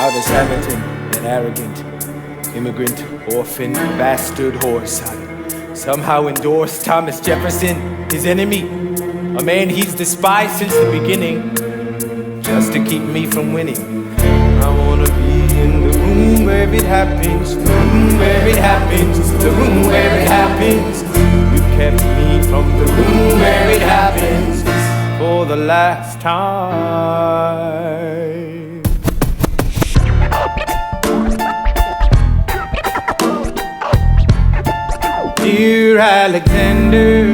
Out is Hamilton, an arrogant immigrant, orphan, bastard horse. I somehow endorsed Thomas Jefferson, his enemy, a man he's despised since the beginning, just to keep me from winning. I wanna be in the room where it happens, the room where it happens, the room where it happens. You kept me from the room where it happens for the last time. Dear Alexander,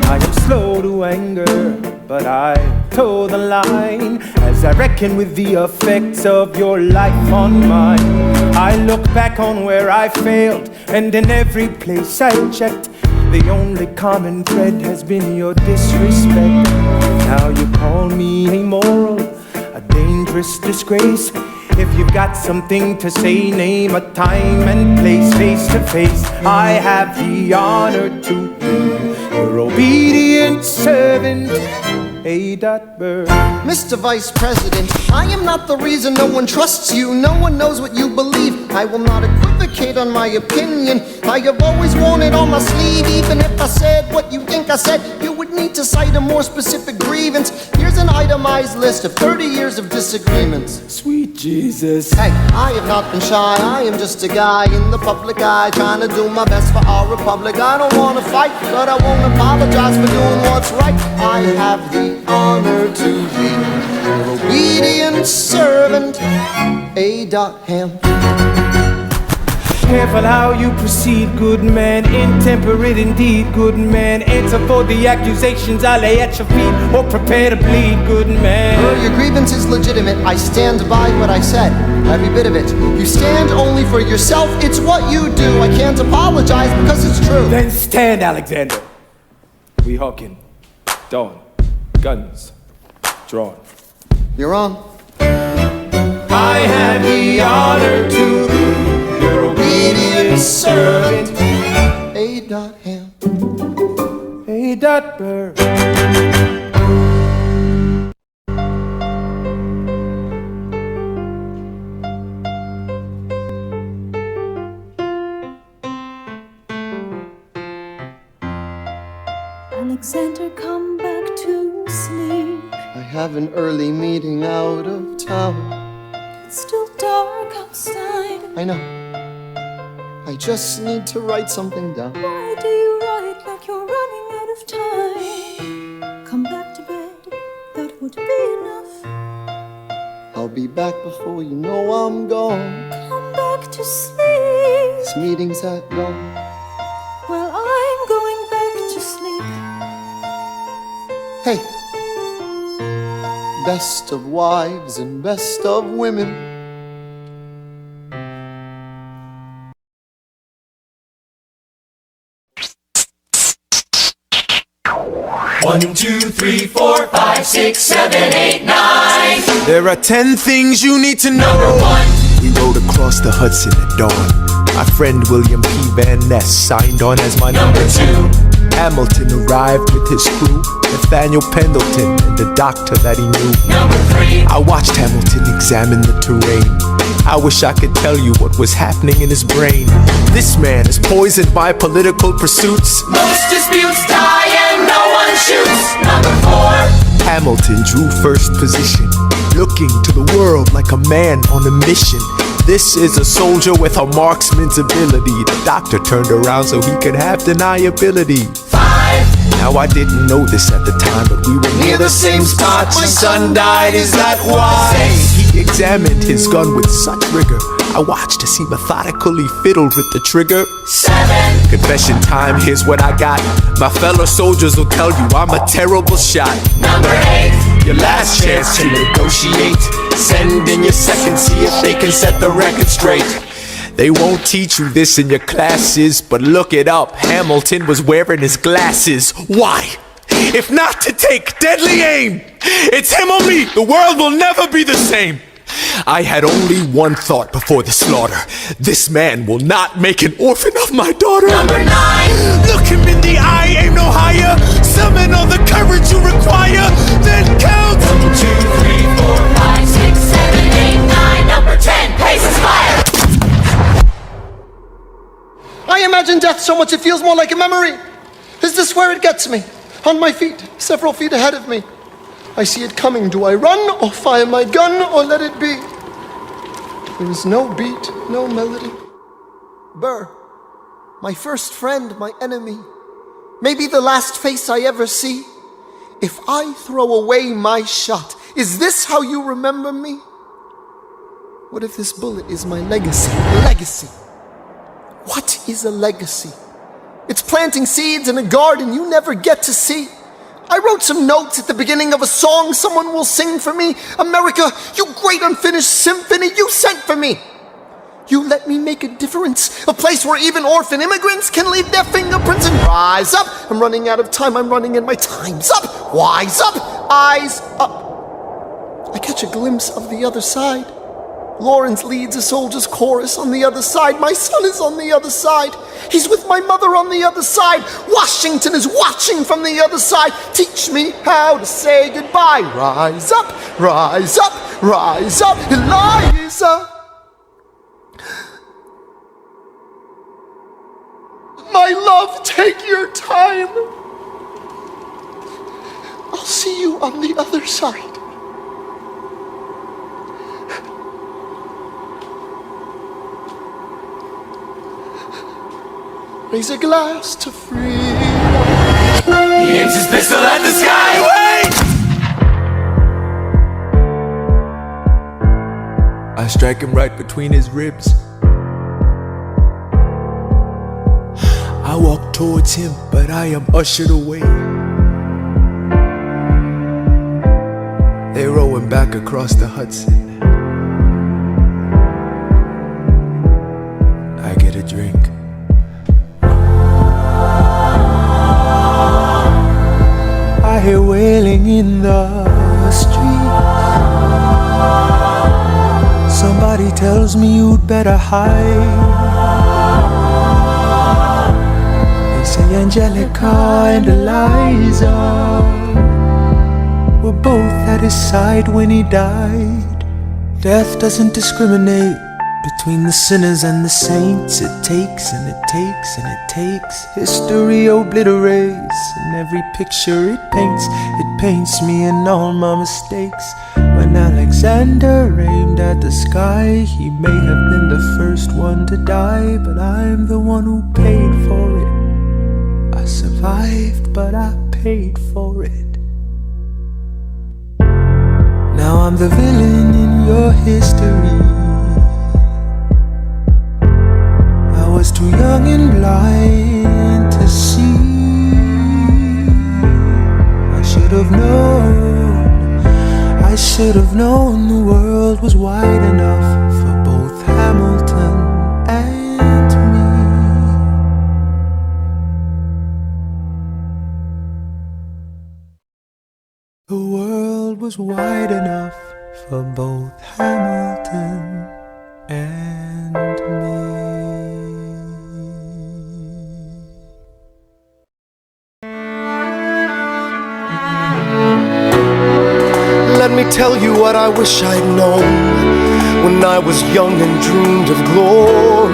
I am slow to anger, but I toe the line as I reckon with the effects of your life on mine. I look back on where I failed, and in every place I checked, the only common thread has been your disrespect. Now you call me amoral, a dangerous disgrace. If you've got something to say, name a time and place, face to face. I have the honor to be your obedient servant, A. Bird. Mr. Vice President, I am not the reason no one trusts you. No one knows what you believe. I will not equivocate on my opinion. I have always worn it on my sleeve. Even if I said what you think I said, you would need to cite a more specific grievance. Here's an itemized list of 30 years of disagreements. Sweet Jesus. Hey, I have not been shy. I am just a guy in the public eye, trying to do my best for our republic. I don't want to fight, but I won't apologize for doing what's right. I have the honor to be your obedient servant, A. Ham. Careful how you proceed, good man. Intemperate indeed, good man. Answer for the accusations I lay at your feet, or prepare to bleed, good man. Your grievance is legitimate. I stand by what I said, every bit of it. You stand only for yourself. It's what you do. I can't apologize because it's true. Then stand, Alexander. We hawking. Dawn. Guns drawn. You're wrong. I have the honor to be your obedient servant, A. Ham. A. Bird. Alexander, come back to sleep. I have an early meeting out of town. It's still dark outside. I know. I just need to write something down. Why do you write like you're running out of time? Come back to bed, that would be enough. I'll be back before you know I'm gone. Come back to sleep. This meeting's at dawn. Well, I'm going back to sleep. Hey, best of wives and best of women. One, two, three, 4, 5, 6, 7, 8, 9. There are 10 things you need to know. Number 1. We rode across the Hudson at dawn. My friend William P. Van Ness signed on as my Number 2. Hamilton arrived with his crew, Nathaniel Pendleton and the doctor that he knew. Number 3. I watched Hamilton examine the terrain. I wish I could tell you what was happening in his brain. This man is poisoned by political pursuits. Most disputes die and no one shoots. Number 4. Hamilton drew first position, looking to the world like a man on a mission. This is a soldier with a marksman's ability. The doctor turned around so he could have deniability. 5. Now I didn't know this at the time, but we were near the same spot. My son died, is that why? He examined his gun with such rigor. I watched as he methodically fiddled with the trigger. 7. Confession time, here's what I got. My fellow soldiers will tell you I'm a terrible shot. Number 8. Your last chance to negotiate. Send in your second, see if they can set the record straight. They won't teach you this in your classes, but look it up. Hamilton was wearing his glasses. Why? If not to take deadly aim. It's him or me. The world will never be the same. I had only one thought before the slaughter. This man will not make an orphan of my daughter. Number 9. Look him in the eye, aim no higher. Summon all the courage you require. Then count. 1, 2, 3, 4, 5, 6, 7, 8, 9. Number imagine death so much it feels more like a memory. Is this where it gets me? On my feet, several feet ahead of me. I see it coming. Do I run or fire my gun or let it be? There is no beat, no melody. Burr, my first friend, my enemy. Maybe the last face I ever see. If I throw away my shot, is this how you remember me? What if this bullet is my legacy? Legacy. What is a legacy? It's planting seeds in a garden you never get to see. I wrote some notes at the beginning of a song someone will sing for me. America, you great unfinished symphony you sent for me. You let me make a difference, a place where even orphan immigrants can leave their fingerprints and rise up. I'm running out of time, I'm running and my time's up. Wise up, eyes up. I catch a glimpse of the other side. Lawrence leads a soldier's chorus on the other side. My son is on the other side. He's with my mother on the other side. Washington is watching from the other side. Teach me how to say goodbye. Rise up, rise up, rise up, Eliza. My love, take your time. I'll see you on the other side. Raise a glass to freedom. He aims his pistol at the sky. Wait! I strike him right between his ribs. I walk towards him, but I am ushered away. They row him back across the Hudson. I get a drink. I hear wailing in the street. Somebody tells me you'd better hide. They say Angelica and Eliza were both at his side when he died. Death doesn't discriminate between the sinners and the saints. It takes and it takes and it takes. History obliterates, and every picture it paints me in all my mistakes. When Alexander aimed at the sky, he may have been the first one to die, but I'm the one who paid for it. I survived, but I paid for it. Now I'm the villain in your history. I was too young and blind to see. I should have known the world was wide enough for both Hamilton and me. The world was wide enough for both Hamilton and me. Let me tell you what I wish I'd known when I was young and dreamed of glory.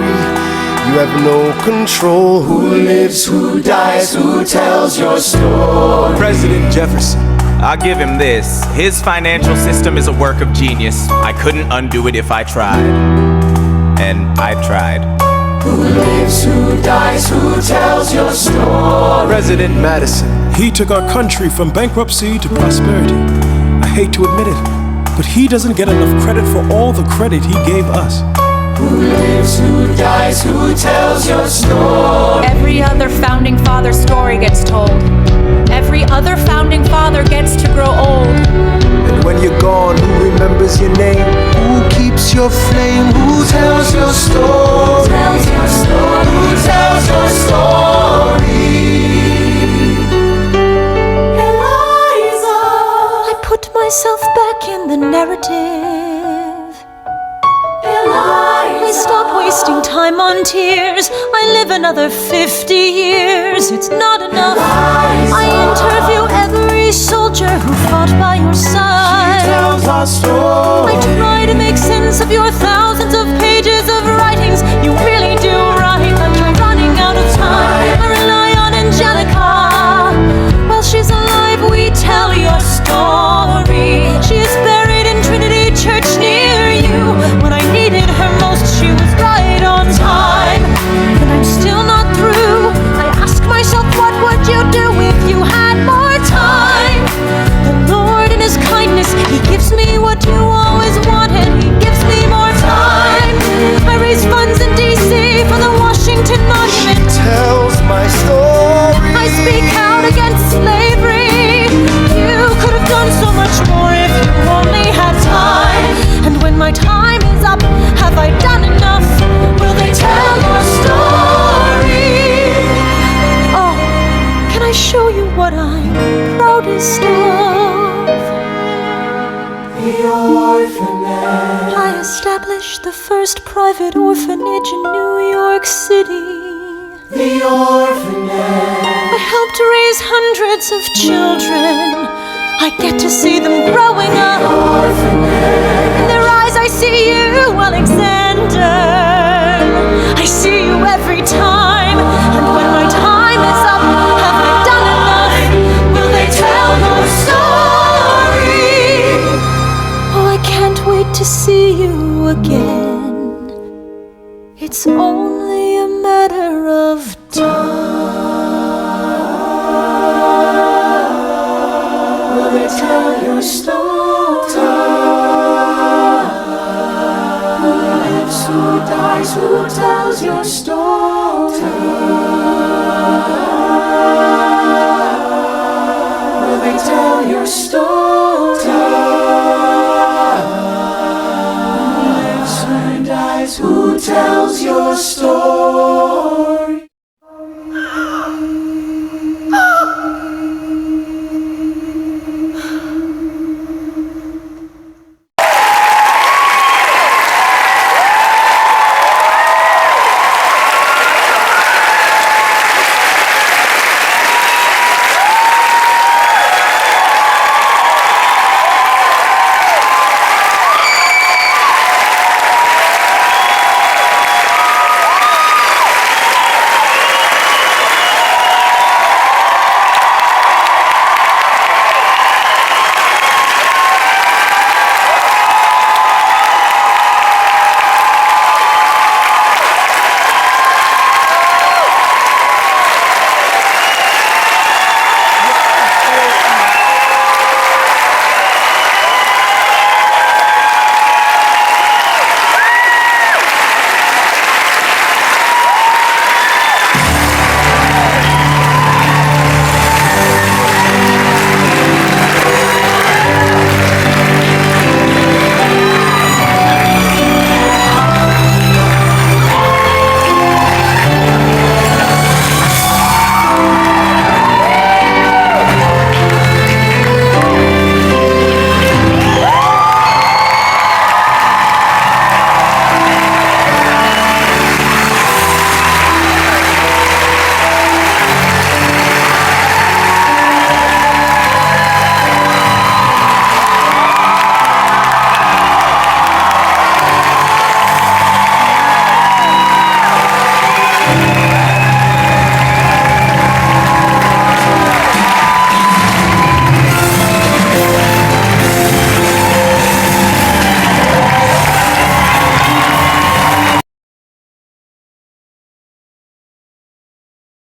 You have no control. Who lives, who dies, who tells your story? President Jefferson, I'll give him this. His financial system is a work of genius. I couldn't undo it if I tried. And I tried. Who lives, who dies, who tells your story? President Madison. He took our country from bankruptcy to prosperity. I hate to admit it, but he doesn't get enough credit for all the credit he gave us. Who lives, who dies, who tells your story? Every other founding father story gets told. Every other founding father gets to grow old. And when you're gone, who remembers your name? Who keeps your flame? Who tells your story? Who tells your story? Who tells your story? Eliza, I put myself back in the narrative. I stop wasting time on tears. I live another 50 years. It's not enough. I interview every soldier who fought by your side. She tells our story. I try to make sense of your thousands of pages of writings. You really do write, but you're running out of The orphanage. I established the first private orphanage in New York City. The orphanage. I helped raise hundreds of children. I get to see them growing up. In their eyes I see you, Alexander. I see you every time. And when my time is up, have I done enough? Will they tell your story? Oh, I can't wait to see you again. It's only a matter of time. Will they tell your story? Who lives, who dies, who tells your story? Will they tell your story? Who lives, who dies, who tells your story?